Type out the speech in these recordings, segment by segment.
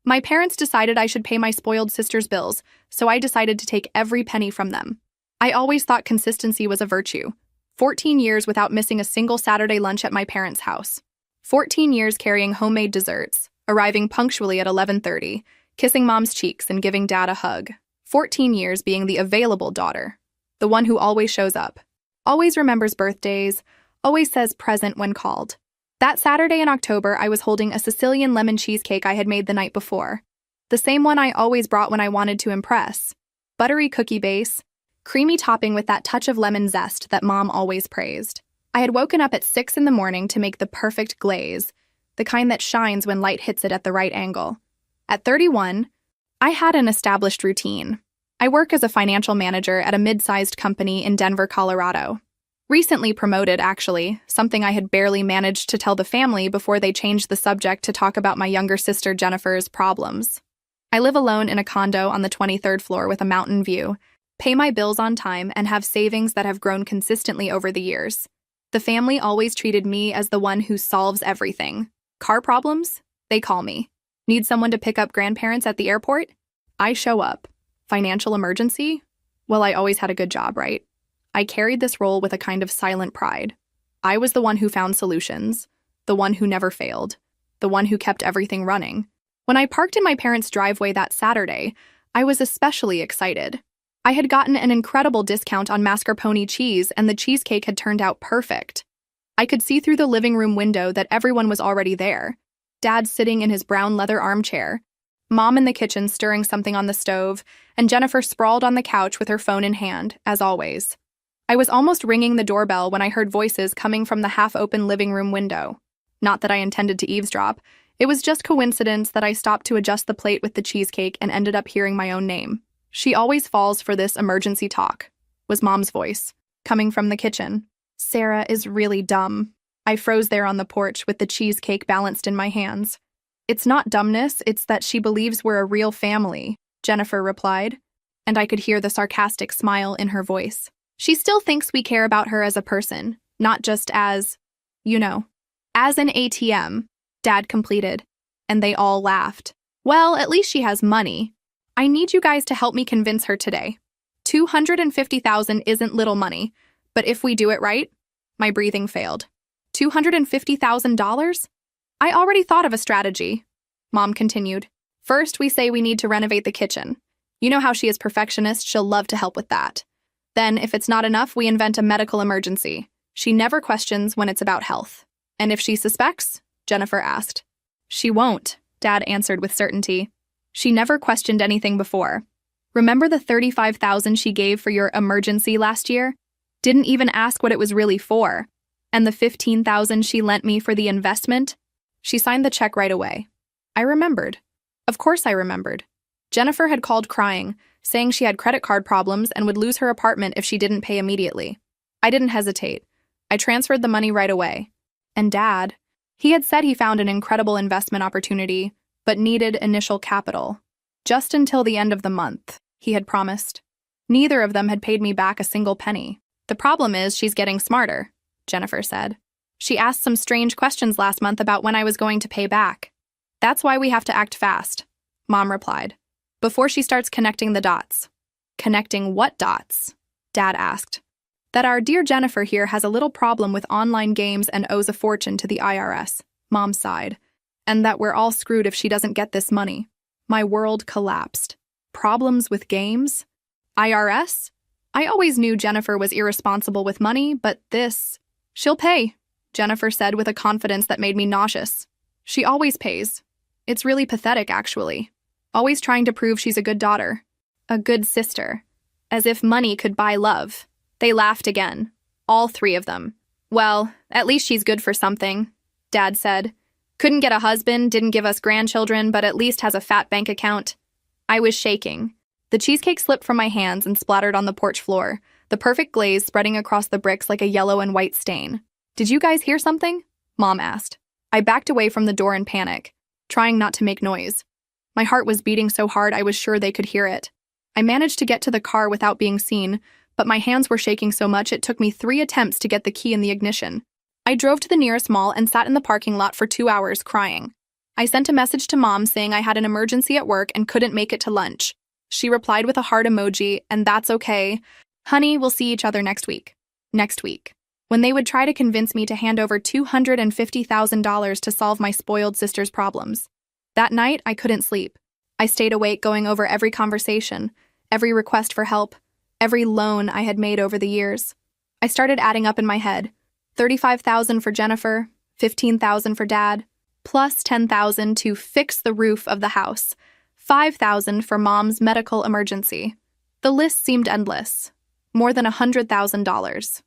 My parents decided I should pay my spoiled sister's bills, so I decided to take every penny from them. I always thought consistency was a virtue. 14 years without missing a single Saturday lunch at my parents' house. 14 years carrying homemade desserts, arriving punctually at 11:30, kissing mom's cheeks and giving dad a hug. 14 years being the available daughter, the one who always shows up, always remembers birthdays, always says present when called. That Saturday in October, I was holding a Sicilian lemon cheesecake I had made the night before. The same one I always brought when I wanted to impress. Buttery cookie base, creamy topping with that touch of lemon zest that Mom always praised. I had woken up at 6 in the morning to make the perfect glaze, the kind that shines when light hits it at the right angle. At 31, I had an established routine. I work as a financial manager at a mid-sized company in Denver, Colorado. Recently promoted, actually, something I had barely managed to tell the family before they changed the subject to talk about my younger sister Jennifer's problems. I live alone in a condo on the 23rd floor with a mountain view, pay my bills on time, and have savings that have grown consistently over the years. The family always treated me as the one who solves everything. Car problems? They call me. Need someone to pick up grandparents at the airport? I show up. Financial emergency? Well, I always had a good job, right? I carried this role with a kind of silent pride. I was the one who found solutions, the one who never failed, the one who kept everything running. When I parked in my parents' driveway that Saturday, I was especially excited. I had gotten an incredible discount on mascarpone cheese, and the cheesecake had turned out perfect. I could see through the living room window that everyone was already there. Dad sitting in his brown leather armchair, Mom in the kitchen stirring something on the stove, and Jennifer sprawled on the couch with her phone in hand, as always. I was almost ringing the doorbell when I heard voices coming from the half-open living room window. Not that I intended to eavesdrop. It was just coincidence that I stopped to adjust the plate with the cheesecake and ended up hearing my own name. She always falls for this emergency talk, was Mom's voice, coming from the kitchen. Sarah is really dumb. I froze there on the porch with the cheesecake balanced in my hands. It's not dumbness, it's that she believes we're a real family, Jennifer replied, and I could hear the sarcastic smile in her voice. She still thinks we care about her as a person, not just as, as an ATM, Dad completed, and they all laughed. Well, at least she has money. I need you guys to help me convince her today. $250,000 isn't little money, but if we do it right, my breathing failed. $250,000? I already thought of a strategy, Mom continued. First, we say we need to renovate the kitchen. You know how she is perfectionist, she'll love to help with that. Then, if it's not enough, we invent a medical emergency. She never questions when it's about health. And if she suspects? Jennifer asked. She won't, Dad answered with certainty. She never questioned anything before. Remember the $35,000 she gave for your emergency last year? Didn't even ask what it was really for. And the $15,000 she lent me for the investment? She signed the check right away. I remembered. Of course I remembered. Jennifer had called crying, saying she had credit card problems and would lose her apartment if she didn't pay immediately. I didn't hesitate. I transferred the money right away. And Dad, he had said he found an incredible investment opportunity, but needed initial capital. Just until the end of the month, he had promised. Neither of them had paid me back a single penny. The problem is she's getting smarter, Jennifer said. She asked some strange questions last month about when I was going to pay back. That's why we have to act fast, Mom replied, before she starts connecting the dots. Connecting what dots? Dad asked. That our dear Jennifer here has a little problem with online games and owes a fortune to the IRS, Mom sighed, and that we're all screwed if she doesn't get this money. My world collapsed. Problems with games? IRS? I always knew Jennifer was irresponsible with money, but this... She'll pay, Jennifer said with a confidence that made me nauseous. She always pays. It's really pathetic, actually. Always trying to prove she's a good daughter. A good sister. As if money could buy love. They laughed again. All three of them. Well, at least she's good for something, Dad said. Couldn't get a husband, didn't give us grandchildren, but at least has a fat bank account. I was shaking. The cheesecake slipped from my hands and splattered on the porch floor, the perfect glaze spreading across the bricks like a yellow and white stain. Did you guys hear something? Mom asked. I backed away from the door in panic, trying not to make noise. My heart was beating so hard I was sure they could hear it. I managed to get to the car without being seen, but my hands were shaking so much it took me 3 attempts to get the key in the ignition. I drove to the nearest mall and sat in the parking lot for 2 hours crying. I sent a message to Mom saying I had an emergency at work and couldn't make it to lunch. She replied with a heart emoji, and that's okay. Honey, we'll see each other next week. Next week. When they would try to convince me to hand over $250,000 to solve my spoiled sister's problems. That night, I couldn't sleep. I stayed awake going over every conversation, every request for help, every loan I had made over the years. I started adding up in my head. $35,000 for Jennifer, $15,000 for Dad, plus $10,000 to fix the roof of the house, $5,000 for Mom's medical emergency. The list seemed endless. More than $100,000.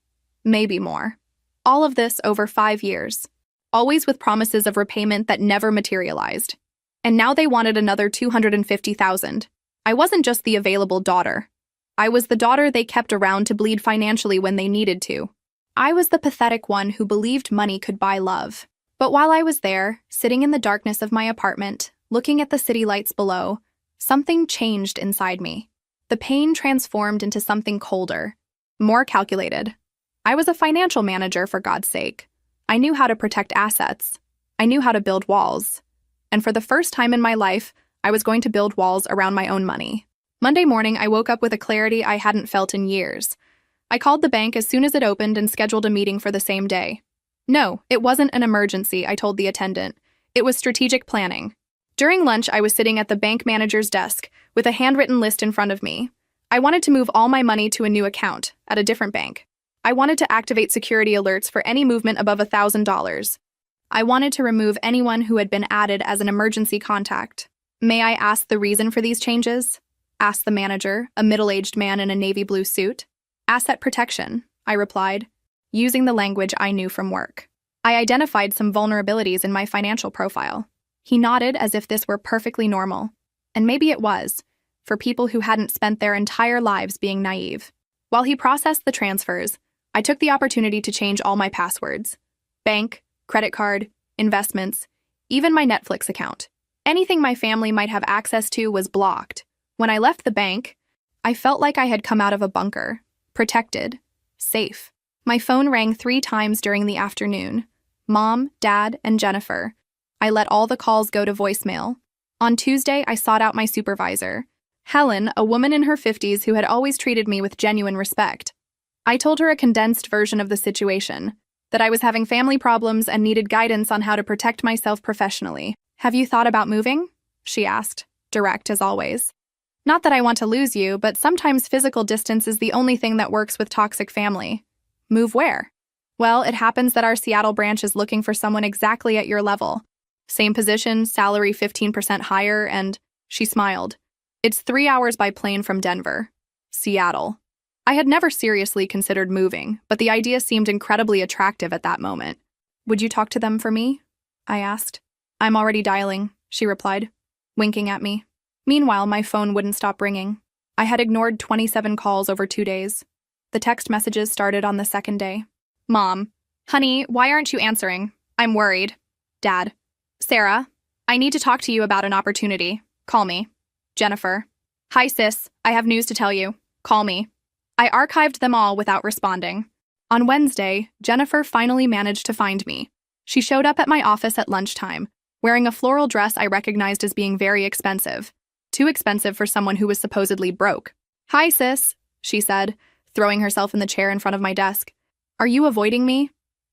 Maybe more. All of this over 5 years, always with promises of repayment that never materialized. And now they wanted another $250,000. I wasn't just the available daughter. I was the daughter they kept around to bleed financially when they needed to. I was the pathetic one who believed money could buy love. But while I was there, sitting in the darkness of my apartment, looking at the city lights below, something changed inside me. The pain transformed into something colder, more calculated. I was a financial manager, for God's sake. I knew how to protect assets. I knew how to build walls. And for the first time in my life, I was going to build walls around my own money. Monday morning, I woke up with a clarity I hadn't felt in years. I called the bank as soon as it opened and scheduled a meeting for the same day. No, it wasn't an emergency, I told the attendant. It was strategic planning. During lunch, I was sitting at the bank manager's desk with a handwritten list in front of me. I wanted to move all my money to a new account at a different bank. I wanted to activate security alerts for any movement above $1,000. I wanted to remove anyone who had been added as an emergency contact. May I ask the reason for these changes? Asked the manager, a middle-aged man in a navy blue suit. Asset protection, I replied, using the language I knew from work. I identified some vulnerabilities in my financial profile. He nodded as if this were perfectly normal. And maybe it was, for people who hadn't spent their entire lives being naive. While he processed the transfers, I took the opportunity to change all my passwords. Bank, credit card, investments, even my Netflix account. Anything my family might have access to was blocked. When I left the bank, I felt like I had come out of a bunker, protected, safe. My phone rang 3 times during the afternoon. Mom, Dad, and Jennifer. I let all the calls go to voicemail. On Tuesday, I sought out my supervisor, Helen, a woman in her 50s who had always treated me with genuine respect. I told her a condensed version of the situation, that I was having family problems and needed guidance on how to protect myself professionally. Have you thought about moving? She asked, direct as always. Not that I want to lose you, but sometimes physical distance is the only thing that works with toxic family. Move where? Well, it happens that our Seattle branch is looking for someone exactly at your level. Same position, salary 15% higher, and she smiled. It's 3 hours by plane from Denver. Seattle. I had never seriously considered moving, but the idea seemed incredibly attractive at that moment. Would you talk to them for me? I asked. I'm already dialing, she replied, winking at me. Meanwhile, my phone wouldn't stop ringing. I had ignored 27 calls over 2 days. The text messages started on the second day. Mom. Honey, why aren't you answering? I'm worried. Dad. Sarah. I need to talk to you about an opportunity. Call me. Jennifer. Hi, sis. I have news to tell you. Call me. I archived them all without responding. On Wednesday, Jennifer finally managed to find me. She showed up at my office at lunchtime, wearing a floral dress I recognized as being very expensive. Too expensive for someone who was supposedly broke. Hi, sis, she said, throwing herself in the chair in front of my desk. Are you avoiding me?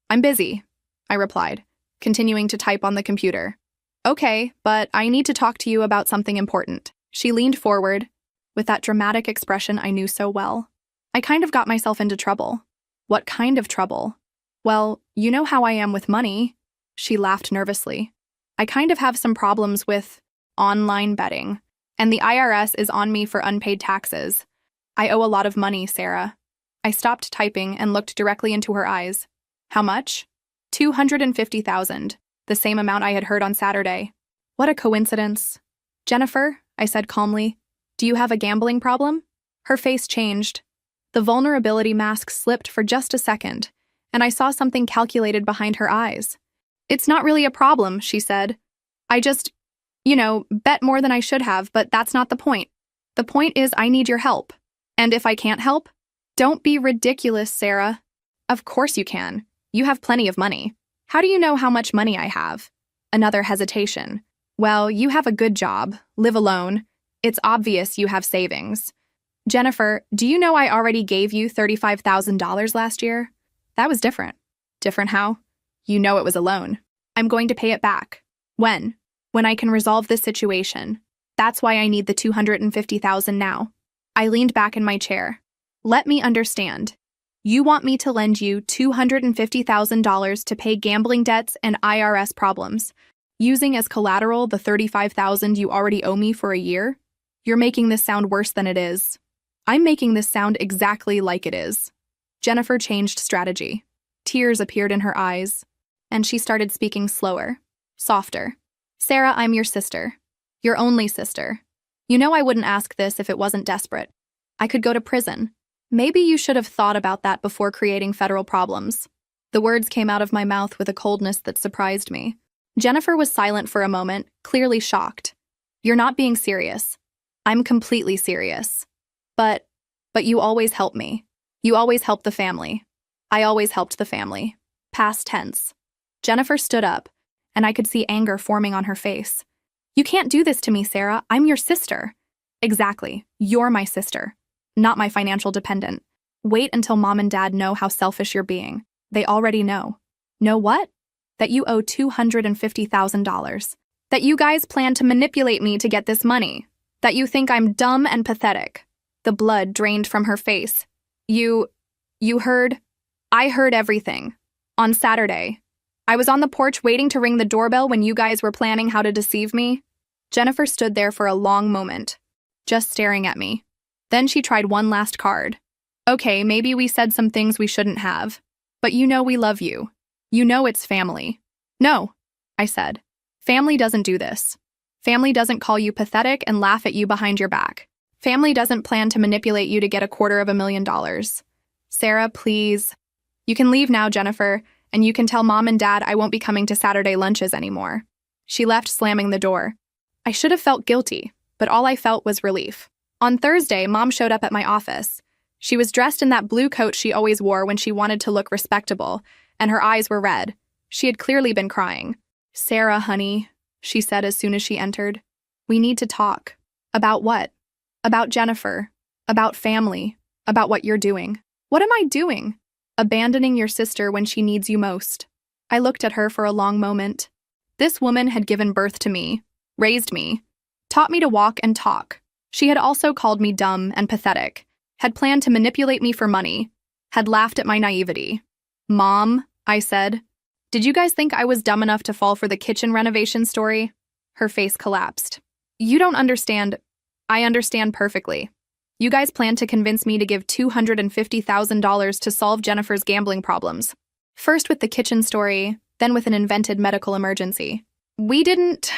I'm busy, I replied, continuing to type on the computer. Okay, but I need to talk to you about something important. She leaned forward, with that dramatic expression I knew so well. I kind of got myself into trouble. What kind of trouble? Well, you know how I am with money. She laughed nervously. I kind of have some problems with online betting, and the IRS is on me for unpaid taxes. I owe a lot of money, Sarah. I stopped typing and looked directly into her eyes. How much? $250,000, the same amount I had heard on Saturday. What a coincidence. Jennifer, I said calmly, do you have a gambling problem? Her face changed. The vulnerability mask slipped for just a second, and I saw something calculated behind her eyes. It's not really a problem, she said. I just, bet more than I should have, but that's not the point. The point is I need your help. And if I can't help, don't be ridiculous, Sarah. Of course you can. You have plenty of money. How do you know how much money I have? Another hesitation. Well, you have a good job, live alone. It's obvious you have savings. Jennifer, do you know I already gave you $35,000 last year? That was different. Different how? You know it was a loan. I'm going to pay it back. When? When I can resolve this situation. That's why I need the $250,000 now. I leaned back in my chair. Let me understand. You want me to lend you $250,000 to pay gambling debts and IRS problems, using as collateral the $35,000 you already owe me for a year? You're making this sound worse than it is. I'm making this sound exactly like it is. Jennifer changed strategy. Tears appeared in her eyes, and she started speaking slower, softer. Sarah, I'm your sister. Your only sister. You know I wouldn't ask this if it wasn't desperate. I could go to prison. Maybe you should have thought about that before creating federal problems. The words came out of my mouth with a coldness that surprised me. Jennifer was silent for a moment, clearly shocked. You're not being serious. I'm completely serious. But you always help me. You always help the family. I always helped the family. Past tense. Jennifer stood up, and I could see anger forming on her face. You can't do this to me, Sarah. I'm your sister. Exactly. You're my sister, not my financial dependent. Wait until Mom and Dad know how selfish you're being. They already know. Know what? That you owe $250,000. That you guys plan to manipulate me to get this money. That you think I'm dumb and pathetic. The blood drained from her face. You heard? I heard everything. On Saturday. I was on the porch waiting to ring the doorbell when you guys were planning how to deceive me. Jennifer stood there for a long moment, just staring at me. Then she tried one last card. Okay, maybe we said some things we shouldn't have. But you know we love you. You know it's family. No, I said. Family doesn't do this. Family doesn't call you pathetic and laugh at you behind your back. Family doesn't plan to manipulate you to get $250,000. Sarah, please. You can leave now, Jennifer, and you can tell Mom and Dad I won't be coming to Saturday lunches anymore. She left, slamming the door. I should have felt guilty, but all I felt was relief. On Thursday, Mom showed up at my office. She was dressed in that blue coat she always wore when she wanted to look respectable, and her eyes were red. She had clearly been crying. Sarah, honey, she said as soon as she entered. We need to talk. About what? About Jennifer. About family. About what you're doing. What am I doing? Abandoning your sister when she needs you most. I looked at her for a long moment. This woman had given birth to me, raised me, taught me to walk and talk. She had also called me dumb and pathetic, had planned to manipulate me for money, had laughed at my naivety. Mom, I said, did you guys think I was dumb enough to fall for the kitchen renovation story? Her face collapsed. You don't understand. I understand perfectly. You guys planned to convince me to give $250,000 to solve Jennifer's gambling problems. First with the kitchen story, then with an invented medical emergency. We didn't.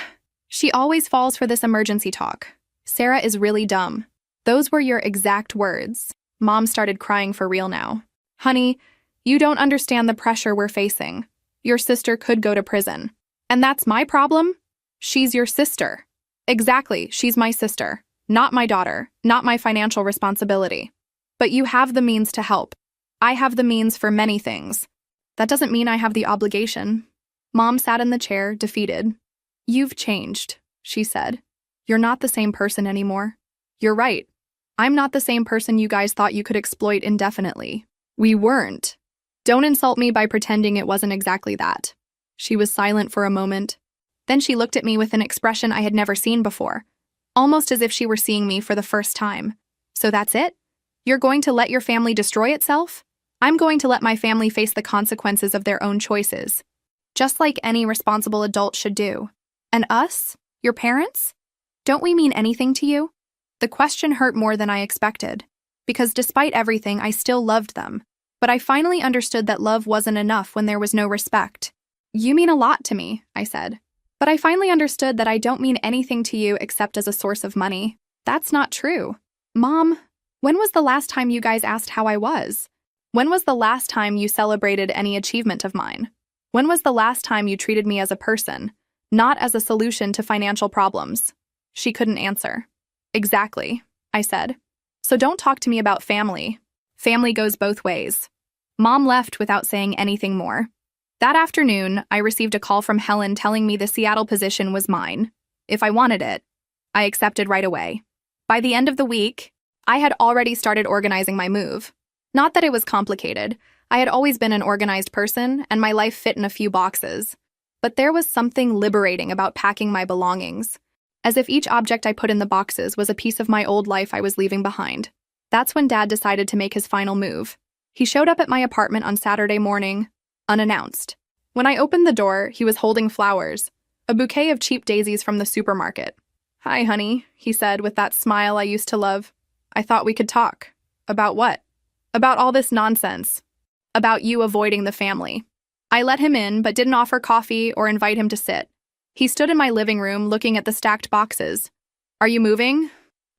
She always falls for this emergency talk. Sarah is really dumb. Those were your exact words. Mom started crying for real now. Honey, you don't understand the pressure we're facing. Your sister could go to prison. And that's my problem? She's your sister. Exactly, she's my sister. Not my daughter, not my financial responsibility. But you have the means to help. I have the means for many things. That doesn't mean I have the obligation. Mom sat in the chair, defeated. You've changed, she said. You're not the same person anymore. You're right. I'm not the same person you guys thought you could exploit indefinitely. We weren't. Don't insult me by pretending it wasn't exactly that. She was silent for a moment. Then she looked at me with an expression I had never seen before. Almost as if she were seeing me for the first time. So that's it? You're going to let your family destroy itself? I'm going to let my family face the consequences of their own choices. Just like any responsible adult should do. And us? Your parents? Don't we mean anything to you? The question hurt more than I expected. Because despite everything, I still loved them. But I finally understood that love wasn't enough when there was no respect. You mean a lot to me, I said. But I finally understood that I don't mean anything to you except as a source of money. That's not true. Mom, when was the last time you guys asked how I was? When was the last time you celebrated any achievement of mine? When was the last time you treated me as a person, not as a solution to financial problems? She couldn't answer. Exactly, I said. So don't talk to me about family. Family goes both ways. Mom left without saying anything more. That afternoon, I received a call from Helen telling me the Seattle position was mine. If I wanted it, I accepted right away. By the end of the week, I had already started organizing my move. Not that it was complicated. I had always been an organized person, and my life fit in a few boxes. But there was something liberating about packing my belongings, as if each object I put in the boxes was a piece of my old life I was leaving behind. That's when Dad decided to make his final move. He showed up at my apartment on Saturday morning, unannounced. When I opened the door, he was holding flowers, a bouquet of cheap daisies from the supermarket. "Hi, honey," he said with that smile I used to love. "I thought we could talk." "About what?" "About all this nonsense. About you avoiding the family." I let him in, but didn't offer coffee or invite him to sit. He stood in my living room looking at the stacked boxes. "Are you moving?"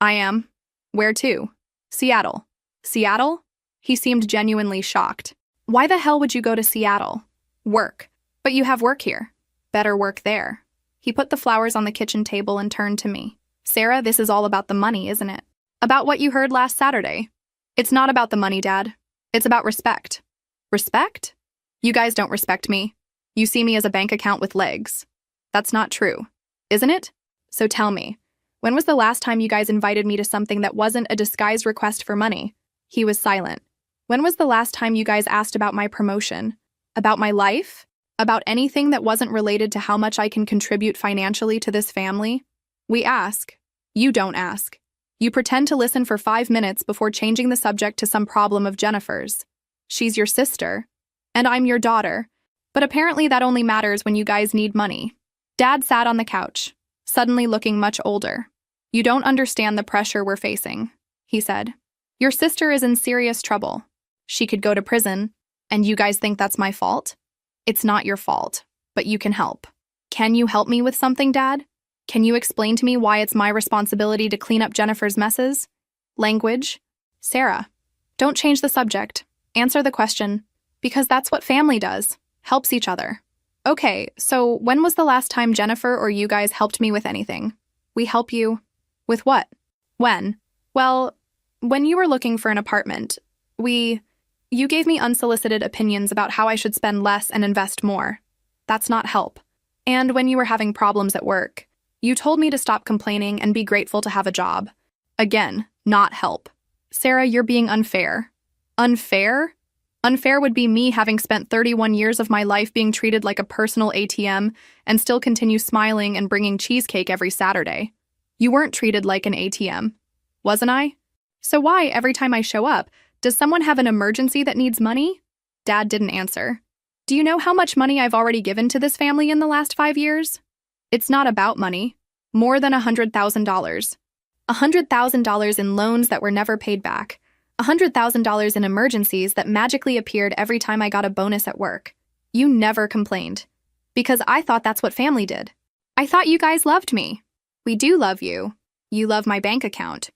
"I am." "Where to?" "Seattle." "Seattle?" He seemed genuinely shocked. "Why the hell would you go to Seattle?" "Work." "But you have work here." "Better work there." He put the flowers on the kitchen table and turned to me. "Sarah, this is all about the money, isn't it? About what you heard last Saturday." "It's not about the money, Dad. It's about respect." "Respect? You guys don't respect me. You see me as a bank account with legs." "That's not true, isn't it? So tell me, when was the last time you guys invited me to something that wasn't a disguised request for money?" He was silent. "When was the last time you guys asked about my promotion? About my life? About anything that wasn't related to how much I can contribute financially to this family?" "We ask. You don't ask. You pretend to listen for 5 minutes before changing the subject to some problem of Jennifer's. She's your sister, and I'm your daughter. But apparently that only matters when you guys need money." Dad sat on the couch, suddenly looking much older. "You don't understand the pressure we're facing," he said. "Your sister is in serious trouble. She could go to prison, and you guys think that's my fault? It's not your fault, but you can help. Can you help me with something, Dad? Can you explain to me why it's my responsibility to clean up Jennifer's messes?" "Language?" "Sarah, don't change the subject. Answer the question, because that's what family does, helps each other." "Okay, so when was the last time Jennifer or you guys helped me with anything?" "We help you." "With what?" "When?" "Well, when you were looking for an apartment, you gave me unsolicited opinions about how I should spend less and invest more. That's not help. And when you were having problems at work, you told me to stop complaining and be grateful to have a job. Again, not help." "Sarah, you're being unfair." "Unfair? Unfair would be me having spent 31 years of my life being treated like a personal ATM and still continue smiling and bringing cheesecake every Saturday. You weren't treated like an ATM, wasn't I? So why, every time I show up, does someone have an emergency that needs money?" Dad didn't answer. "Do you know how much money I've already given to this family in the last 5 years? It's not about money. More than $100,000. $100,000 in loans that were never paid back. $100,000 in emergencies that magically appeared every time I got a bonus at work. You never complained. Because I thought that's what family did. I thought you guys loved me." "We do love you. You love my bank account."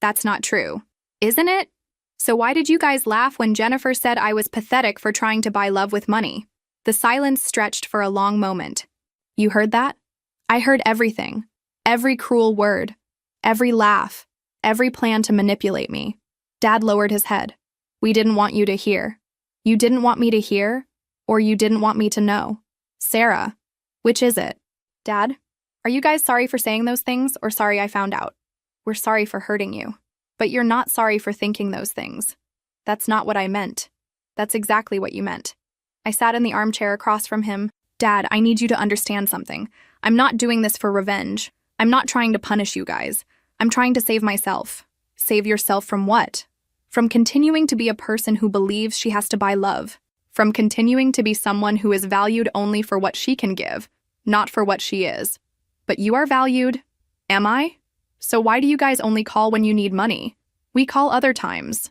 "That's not true. Isn't it? So why did you guys laugh when Jennifer said I was pathetic for trying to buy love with money?" The silence stretched for a long moment. "You heard that?" "I heard everything. Every cruel word. Every laugh. Every plan to manipulate me." Dad lowered his head. "We didn't want you to hear. You didn't want me to hear, or you didn't want me to know. Sarah, which is it?" "Dad, are you guys sorry for saying those things, or sorry I found out?" "We're sorry for hurting you. But you're not sorry for thinking those things." "That's not what I meant." "That's exactly what you meant." I sat in the armchair across from him. "Dad, I need you to understand something. I'm not doing this for revenge. I'm not trying to punish you guys. I'm trying to save myself." "Save yourself from what?" "From continuing to be a person who believes she has to buy love. From continuing to be someone who is valued only for what she can give, not for what she is." "But you are valued." "Am I? So why do you guys only call when you need money?" "We call other times.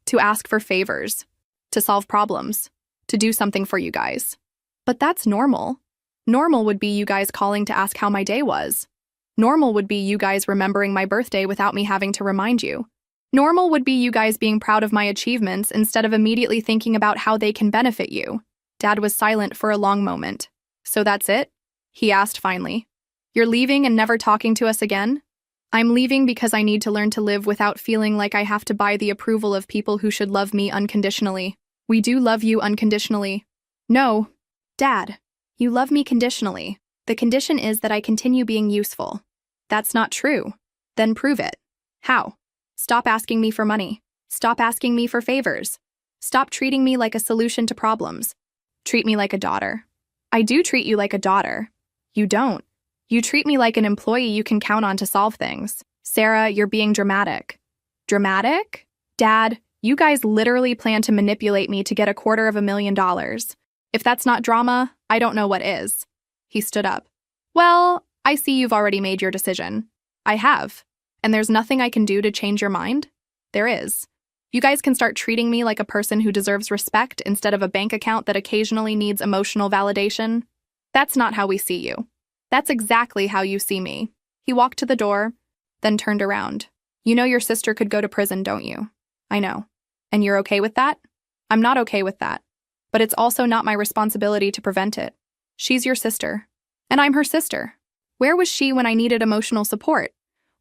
To ask for favors. To solve problems. To do something for you guys." "But that's normal. Normal would be you guys calling to ask how my day was. Normal would be you guys remembering my birthday without me having to remind you. Normal would be you guys being proud of my achievements instead of immediately thinking about how they can benefit you." Dad was silent for a long moment. "So that's it?" he asked finally. "You're leaving and never talking to us again?" "I'm leaving because I need to learn to live without feeling like I have to buy the approval of people who should love me unconditionally." "We do love you unconditionally." "No, Dad, you love me conditionally. The condition is that I continue being useful. That's not true. Then prove it. How? Stop asking me for money. Stop asking me for favors. Stop treating me like a solution to problems. Treat me like a daughter. I do treat you like a daughter. You don't. You treat me like an employee you can count on to solve things. Sarah, you're being dramatic. Dramatic? Dad, you guys literally plan to manipulate me to get $250,000. If that's not drama, I don't know what is. He stood up. Well, I see you've already made your decision. I have. And there's nothing I can do to change your mind? There is. You guys can start treating me like a person who deserves respect instead of a bank account that occasionally needs emotional validation. That's not how we see you. That's exactly how you see me. He walked to the door, then turned around. You know your sister could go to prison, don't you? I know. And you're okay with that? I'm not okay with that. But it's also not my responsibility to prevent it. She's your sister. And I'm her sister. Where was she when I needed emotional support?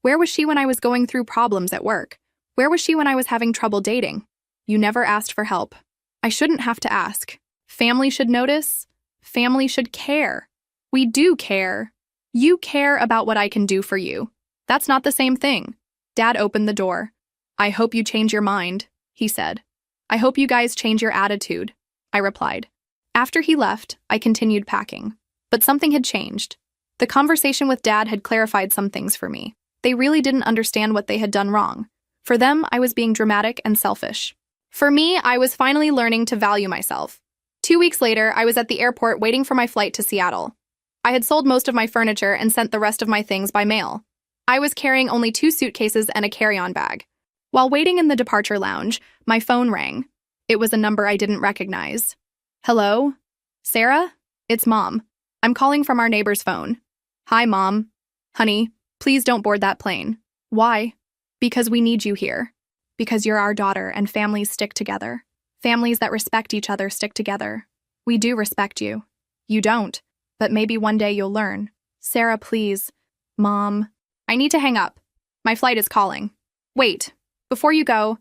Where was she when I was going through problems at work? Where was she when I was having trouble dating? You never asked for help. I shouldn't have to ask. Family should notice. Family should care. We do care. You care about what I can do for you. That's not the same thing. Dad opened the door. I hope you change your mind, he said. I hope you guys change your attitude, I replied. After he left, I continued packing. But something had changed. The conversation with Dad had clarified some things for me. They really didn't understand what they had done wrong. For them, I was being dramatic and selfish. For me, I was finally learning to value myself. 2 weeks later, I was at the airport waiting for my flight to Seattle. I had sold most of my furniture and sent the rest of my things by mail. I was carrying only 2 suitcases and a carry-on bag. While waiting in the departure lounge, my phone rang. It was a number I didn't recognize. Hello? Sarah? It's Mom. I'm calling from our neighbor's phone. Hi, Mom. Honey, please don't board that plane. Why? Because we need you here. Because you're our daughter and families stick together. Families that respect each other stick together. We do respect you. You don't, but maybe one day you'll learn. Sarah, please. Mom. I need to hang up. My flight is calling. Wait, before you go,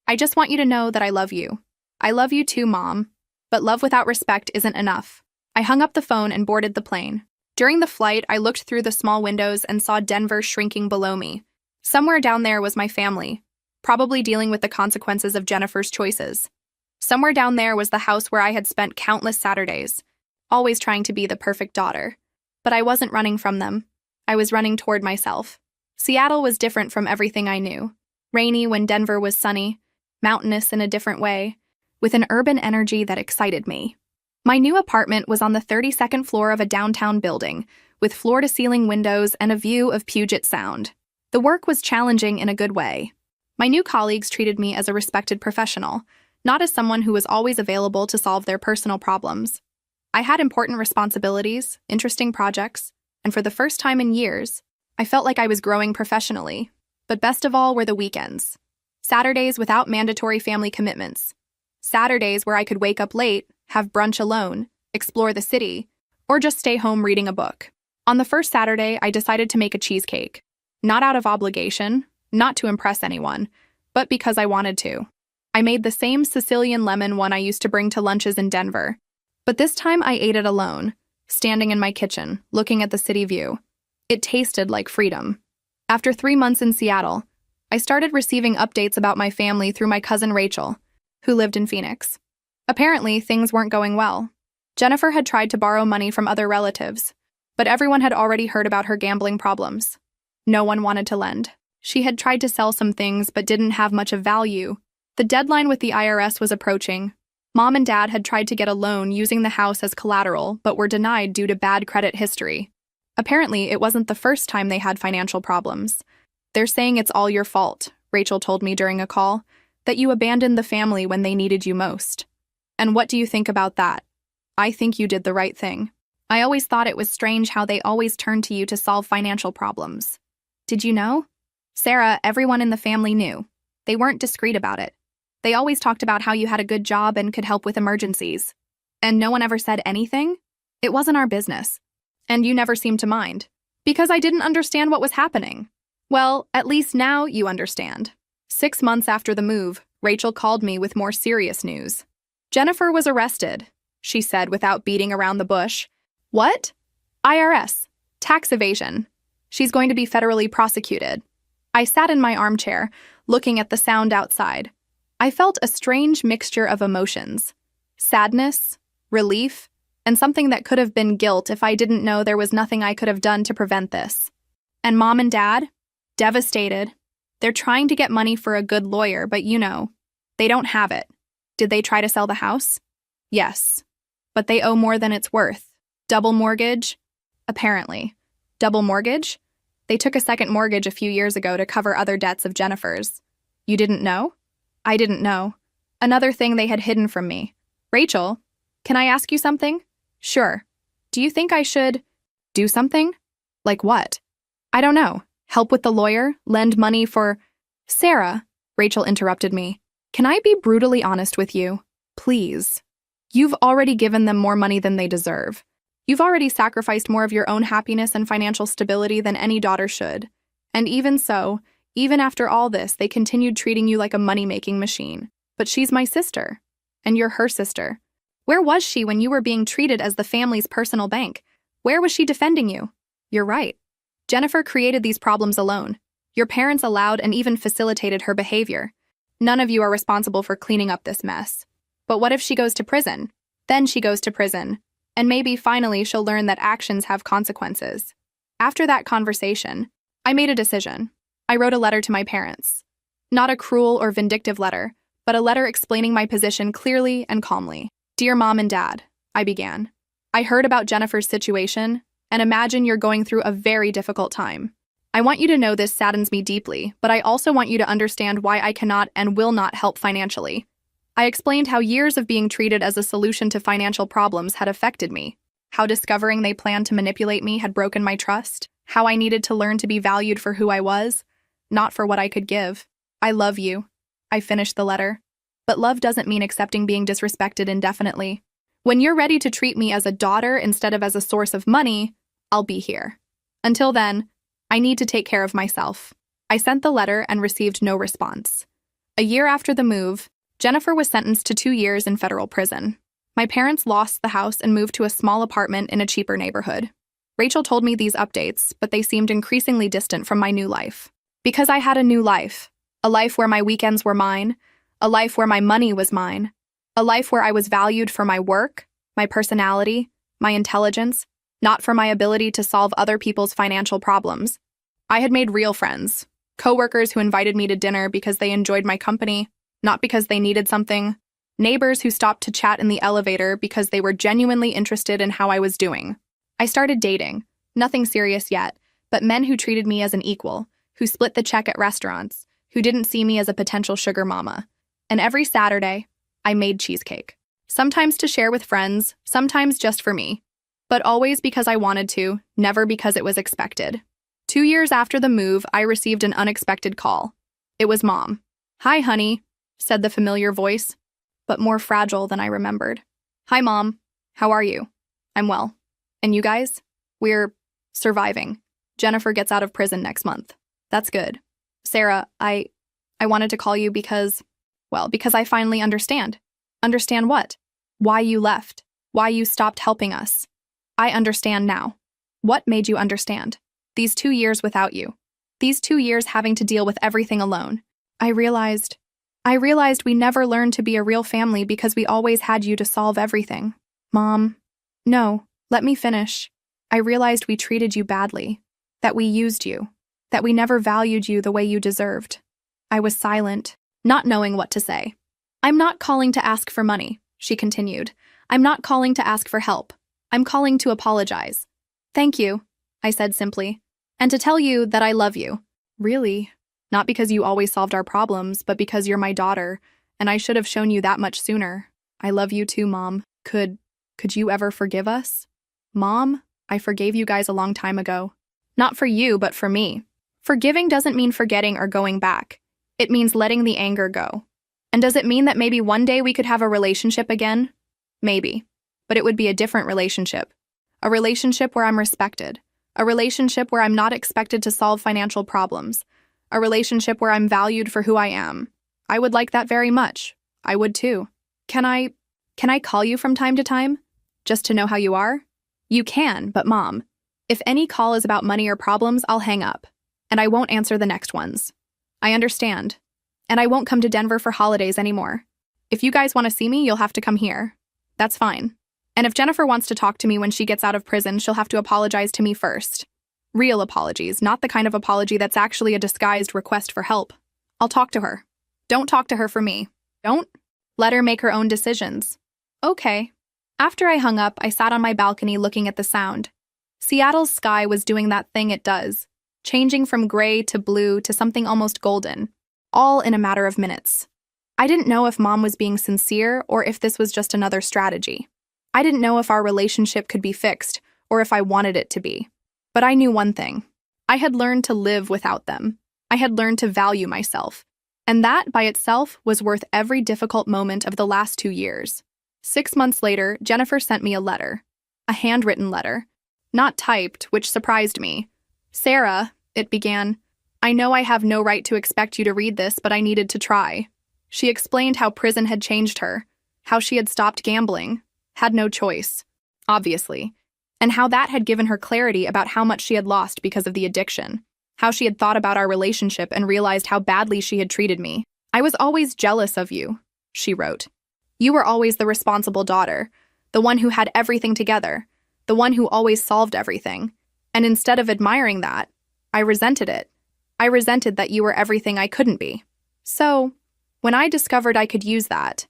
I just want you to know that I love you. I love you too, Mom. But love without respect isn't enough. I hung up the phone and boarded the plane. During the flight, I looked through the small windows and saw Denver shrinking below me. Somewhere down there was my family, probably dealing with the consequences of Jennifer's choices. Somewhere down there was the house where I had spent countless Saturdays, always trying to be the perfect daughter. But I wasn't running from them. I was running toward myself. Seattle was different from everything I knew. Rainy when Denver was sunny, mountainous in a different way, with an urban energy that excited me. My new apartment was on the 32nd floor of a downtown building, with floor-to-ceiling windows and a view of Puget Sound. The work was challenging in a good way. My new colleagues treated me as a respected professional, not as someone who was always available to solve their personal problems. I had important responsibilities, interesting projects, and for the first time in years, I felt like I was growing professionally. But best of all were the weekends. Saturdays without mandatory family commitments. Saturdays where I could wake up late, have brunch alone, explore the city, or just stay home reading a book. On the first Saturday, I decided to make a cheesecake. Not out of obligation, not to impress anyone, but because I wanted to. I made the same Sicilian lemon one I used to bring to lunches in Denver. But this time I ate it alone, standing in my kitchen, looking at the city view. It tasted like freedom. After 3 months in Seattle, I started receiving updates about my family through my cousin Rachel, who lived in Phoenix. Apparently, things weren't going well. Jennifer had tried to borrow money from other relatives, but everyone had already heard about her gambling problems. No one wanted to lend. She had tried to sell some things but didn't have much of value. The deadline with the IRS was approaching. Mom and Dad had tried to get a loan using the house as collateral but were denied due to bad credit history. Apparently, it wasn't the first time they had financial problems. They're saying it's all your fault, Rachel told me during a call, that you abandoned the family when they needed you most. And what do you think about that? I think you did the right thing. I always thought it was strange how they always turned to you to solve financial problems. Did you know? Sarah, everyone in the family knew. They weren't discreet about it. They always talked about how you had a good job and could help with emergencies. And no one ever said anything? It wasn't our business. And you never seemed to mind. Because I didn't understand what was happening. Well, at least now you understand. 6 months after the move, Rachel called me with more serious news. Jennifer was arrested, she said without beating around the bush. What? IRS. Tax evasion. She's going to be federally prosecuted. I sat in my armchair, looking at the sound outside. I felt a strange mixture of emotions. Sadness, relief, and something that could have been guilt if I didn't know there was nothing I could have done to prevent this. And Mom and Dad? Devastated. They're trying to get money for a good lawyer, but they don't have it. Did they try to sell the house? Yes. But they owe more than it's worth. Double mortgage? Apparently. Double mortgage? They took a second mortgage a few years ago to cover other debts of Jennifer's. You didn't know? I didn't know. Another thing they had hidden from me. Rachel, can I ask you something? Sure. Do you think I should do something? Like what? I don't know. Help with the lawyer? Lend money for… Sarah, Rachel interrupted me. Can I be brutally honest with you? Please. You've already given them more money than they deserve. You've already sacrificed more of your own happiness and financial stability than any daughter should. And even so, even after all this, they continued treating you like a money-making machine. But she's my sister. And you're her sister. Where was she when you were being treated as the family's personal bank? Where was she defending you? You're right. Jennifer created these problems alone. Your parents allowed and even facilitated her behavior. None of you are responsible for cleaning up this mess. But what if she goes to prison? Then she goes to prison. And maybe finally she'll learn that actions have consequences. After that conversation, I made a decision. I wrote a letter to my parents. Not a cruel or vindictive letter, but a letter explaining my position clearly and calmly. Dear Mom and Dad, I began. I heard about Jennifer's situation, and imagine you're going through a very difficult time. I want you to know this saddens me deeply, but I also want you to understand why I cannot and will not help financially. I explained how years of being treated as a solution to financial problems had affected me, how discovering they planned to manipulate me had broken my trust, how I needed to learn to be valued for who I was, not for what I could give. I love you. I finished the letter. But love doesn't mean accepting being disrespected indefinitely. When you're ready to treat me as a daughter instead of as a source of money, I'll be here. Until then, I need to take care of myself. I sent the letter and received no response. A year after the move, Jennifer was sentenced to 2 years in federal prison. My parents lost the house and moved to a small apartment in a cheaper neighborhood. Rachel told me these updates, but they seemed increasingly distant from my new life. Because I had a new life. A life where my weekends were mine. A life where my money was mine. A life where I was valued for my work, my personality, my intelligence, not for my ability to solve other people's financial problems. I had made real friends, coworkers who invited me to dinner because they enjoyed my company, not because they needed something, neighbors who stopped to chat in the elevator because they were genuinely interested in how I was doing. I started dating, nothing serious yet, but men who treated me as an equal, who split the check at restaurants, who didn't see me as a potential sugar mama. And every Saturday, I made cheesecake. Sometimes to share with friends, sometimes just for me. But always because I wanted to, never because it was expected. 2 years after the move, I received an unexpected call. It was Mom. "Hi, honey," said the familiar voice, but more fragile than I remembered. "Hi, Mom. How are you?" "I'm well. And you guys?" "We're surviving. Jennifer gets out of prison next month." "That's good." "Sarah, I wanted to call you because I finally understand." "Understand what?" "Why you left. Why you stopped helping us." "I understand now." "What made you understand?" "These 2 years without you. These 2 years having to deal with everything alone. I realized we never learned to be a real family because we always had you to solve everything." "Mom." "No, let me finish. I realized we treated you badly, that we used you, that we never valued you the way you deserved." I was silent, not knowing what to say. "I'm not calling to ask for money," she continued. "I'm not calling to ask for help. I'm calling to apologize." "Thank you," I said simply, "and to tell you that I love you." "Really? Not because you always solved our problems, but because you're my daughter, and I should have shown you that much sooner. I love you too, Mom. Could you ever forgive us?" "Mom, I forgave you guys a long time ago. Not for you, but for me. Forgiving doesn't mean forgetting or going back. It means letting the anger go. And does it mean that maybe one day we could have a relationship again? Maybe. But it would be a different relationship. A relationship where I'm respected. A relationship where I'm not expected to solve financial problems. A relationship where I'm valued for who I am. I would like that very much. I would too. Can I call you from time to time? Just to know how you are?" "You can, but Mom, If any call is about money or problems, I'll hang up. And I won't answer the next ones. I understand. And I won't come to Denver for holidays anymore. If you guys want to see me, you'll have to come here. That's fine. And if Jennifer wants to talk to me when she gets out of prison, she'll have to apologize to me first. Real apologies, not the kind of apology that's actually a disguised request for help. I'll talk to her. Don't talk to her for me. Don't. Let her make her own decisions. Okay. After I hung up, I sat on my balcony looking at the sound. Seattle's sky was doing that thing it does, changing from gray to blue to something almost golden, all in a matter of minutes. I didn't know if Mom was being sincere or if this was just another strategy. I didn't know if our relationship could be fixed or if I wanted it to be. But I knew one thing. I had learned to live without them. I had learned to value myself. And that, by itself, was worth every difficult moment of the last 2 years. 6 months later, Jennifer sent me a letter. A handwritten letter. Not typed, which surprised me. "Sarah," it began, "I know I have no right to expect you to read this, but I needed to try." She explained how prison had changed her, how she had stopped gambling, had no choice, obviously, and how that had given her clarity about how much she had lost because of the addiction, how she had thought about our relationship and realized how badly she had treated me. "I was always jealous of you," she wrote. "You were always the responsible daughter, the one who had everything together, the one who always solved everything. And instead of admiring that, I resented it. I resented that you were everything I couldn't be. So, when I discovered I could use that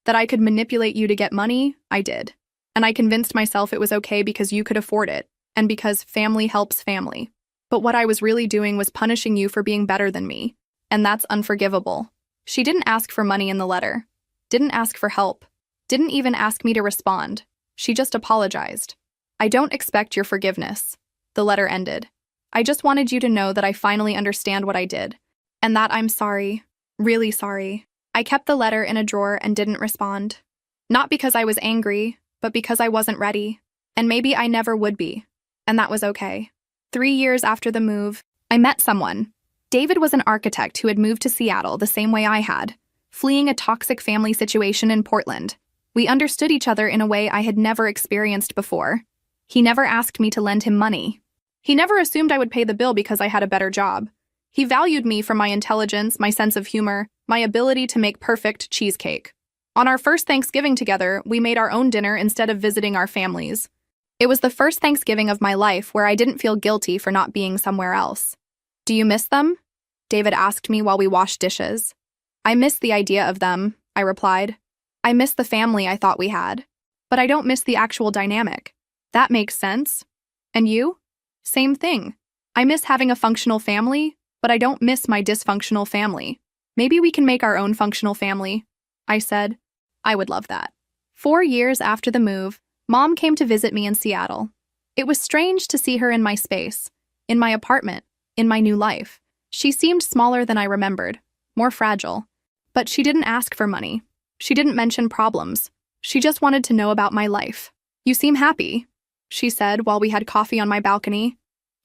I could manipulate you to get money, I did. And I convinced myself it was okay because you could afford it, and because family helps family. But what I was really doing was punishing you for being better than me, and that's unforgivable." She didn't ask for money in the letter, didn't ask for help, didn't even ask me to respond. She just apologized. "I don't expect your forgiveness," the letter ended. "I just wanted you to know that I finally understand what I did, and that I'm sorry, really sorry." I kept the letter in a drawer and didn't respond. Not because I was angry, but because I wasn't ready. And maybe I never would be. And that was okay. 3 years after the move, I met someone. David was an architect who had moved to Seattle the same way I had, fleeing a toxic family situation in Portland. We understood each other in a way I had never experienced before. He never asked me to lend him money. He never assumed I would pay the bill because I had a better job. He valued me for my intelligence, my sense of humor, my ability to make perfect cheesecake. On our first Thanksgiving together, we made our own dinner instead of visiting our families. It was the first Thanksgiving of my life where I didn't feel guilty for not being somewhere else. "Do you miss them?" David asked me while we washed dishes. "I miss the idea of them," I replied. "I miss the family I thought we had. But I don't miss the actual dynamic." "That makes sense. And you?" "Same thing. I miss having a functional family, but I don't miss my dysfunctional family. Maybe we can make our own functional family," I said. I would love that. 4 years after the move, Mom came to visit me in Seattle. It was strange to see her in my space, in my apartment, in my new life. She seemed smaller than I remembered, more fragile. But she didn't ask for money. She didn't mention problems. She just wanted to know about my life. "You seem happy," she said while we had coffee on my balcony.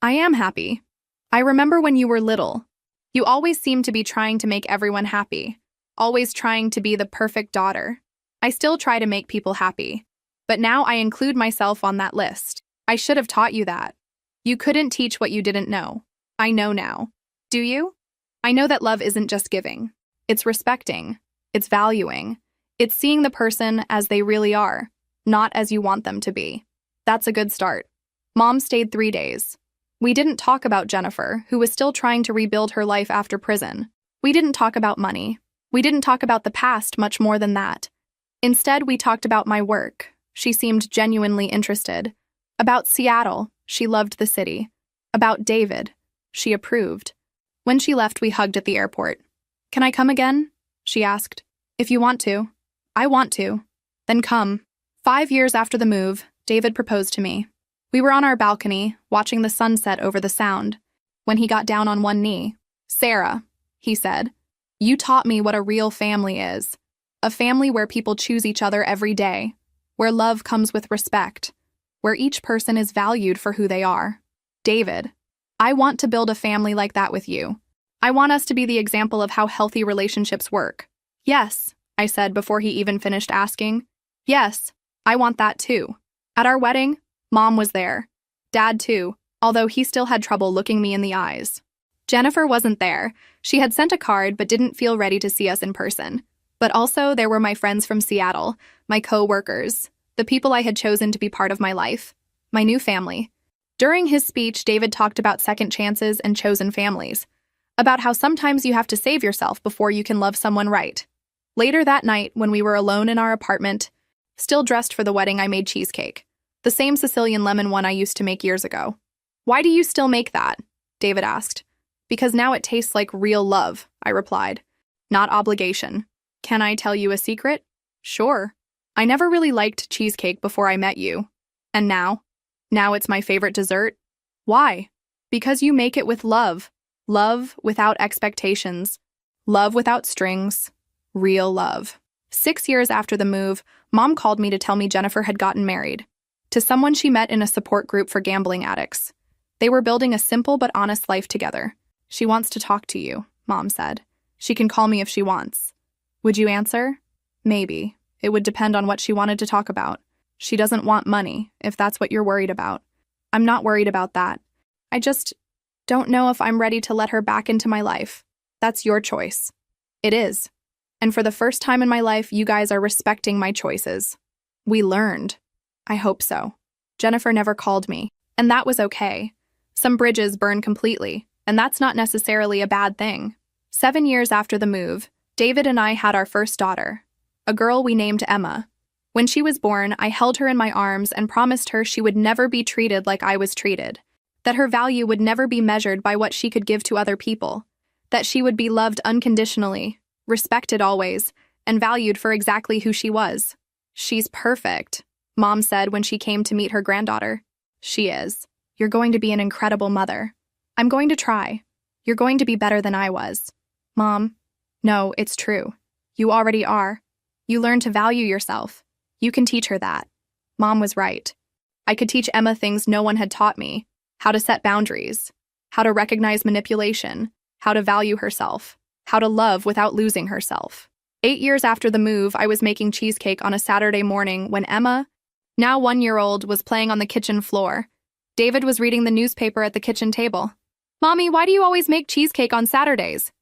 "I am happy. I remember when you were little. You always seemed to be trying to make everyone happy, always trying to be the perfect daughter. I still try to make people happy, but now I include myself on that list. I should have taught you that. You couldn't teach what you didn't know. I know now. Do you? I know that love isn't just giving. It's respecting. It's valuing. It's seeing the person as they really are, not as you want them to be. That's a good start." Mom stayed 3 days. We didn't talk about Jennifer, who was still trying to rebuild her life after prison. We didn't talk about money. We didn't talk about the past much more than that. Instead, we talked about my work. She seemed genuinely interested. About Seattle, she loved the city. About David, she approved. When she left, we hugged at the airport. "Can I come again?" she asked. "If you want to." "I want to." "Then come." 5 years after the move, David proposed to me. We were on our balcony, watching the sunset over the Sound, when he got down on one knee. "Sarah," he said, "you taught me what a real family is. A family where people choose each other every day, where love comes with respect, where each person is valued for who they are. David, I want to build a family like that with you. I want us to be the example of how healthy relationships work." "Yes," I said before he even finished asking. "Yes, I want that too." At our wedding, Mom was there. Dad too, although he still had trouble looking me in the eyes. Jennifer wasn't there. She had sent a card but didn't feel ready to see us in person. But also, there were my friends from Seattle, my co-workers, the people I had chosen to be part of my life, my new family. During his speech, David talked about second chances and chosen families, about how sometimes you have to save yourself before you can love someone right. Later that night, when we were alone in our apartment, still dressed for the wedding, I made cheesecake, the same Sicilian lemon one I used to make years ago. "Why do you still make that?" David asked. "Because now it tastes like real love," I replied. "Not obligation. Can I tell you a secret?" "Sure. I never really liked cheesecake before I met you. And now? Now it's my favorite dessert." "Why?" "Because you make it with love. Love without expectations. Love without strings. Real love." 6 years after the move, Mom called me to tell me Jennifer had gotten married to someone she met in a support group for gambling addicts. They were building a simple but honest life together. "She wants to talk to you," Mom said. "She can call me if she wants." "Would you answer?" "Maybe. It would depend on what she wanted to talk about. She doesn't want money, if that's what you're worried about." "I'm not worried about that. I just don't know if I'm ready to let her back into my life." "That's your choice." "It is. And for the first time in my life, you guys are respecting my choices." "We learned." "I hope so." Jennifer never called me, and that was okay. Some bridges burn completely, and that's not necessarily a bad thing. 7 years after the move, David and I had our first daughter, a girl we named Emma. When she was born, I held her in my arms and promised her she would never be treated like I was treated, that her value would never be measured by what she could give to other people, that she would be loved unconditionally, respected always, and valued for exactly who she was. "She's perfect," Mom said when she came to meet her granddaughter. "She is. You're going to be an incredible mother." "I'm going to try. You're going to be better than I was." "Mom, no, it's true. You already are. You learn to value yourself. You can teach her that." Mom was right. I could teach Emma things no one had taught me: how to set boundaries, how to recognize manipulation, how to value herself, how to love without losing herself. 8 years after the move, I was making cheesecake on a Saturday morning when Emma, now 1-year-old, was playing on the kitchen floor. David was reading the newspaper at the kitchen table. "Mommy, why do you always make cheesecake on Saturdays?"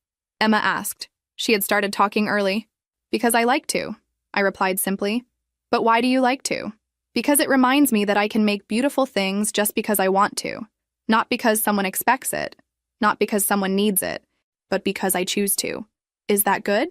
Emma asked. She had started talking early. "Because I like to," I replied simply. "But why do you like to?" "Because it reminds me that I can make beautiful things just because I want to. Not because someone expects it. Not because someone needs it. But because I choose to." "Is that good?"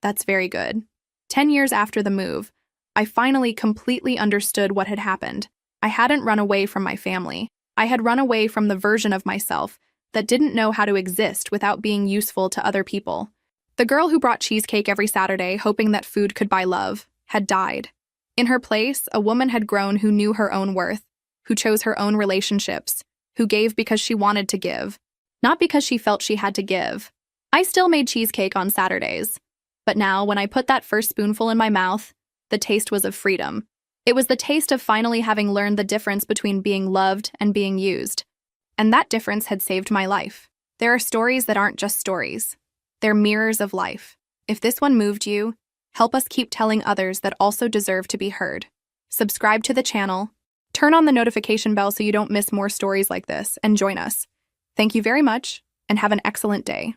"That's very good." 10 years after the move, I finally completely understood what had happened. I hadn't run away from my family. I had run away from the version of myself that didn't know how to exist without being useful to other people. The girl who brought cheesecake every Saturday, hoping that food could buy love, had died. In her place, a woman had grown who knew her own worth, who chose her own relationships, who gave because she wanted to give, not because she felt she had to give. I still made cheesecake on Saturdays. But now, when I put that first spoonful in my mouth, the taste was of freedom. It was the taste of finally having learned the difference between being loved and being used. And that difference had saved my life. There are stories that aren't just stories. They're mirrors of life. If this one moved you, help us keep telling others that also deserve to be heard. Subscribe to the channel, turn on the notification bell so you don't miss more stories like this, and join us. Thank you very much, and have an excellent day.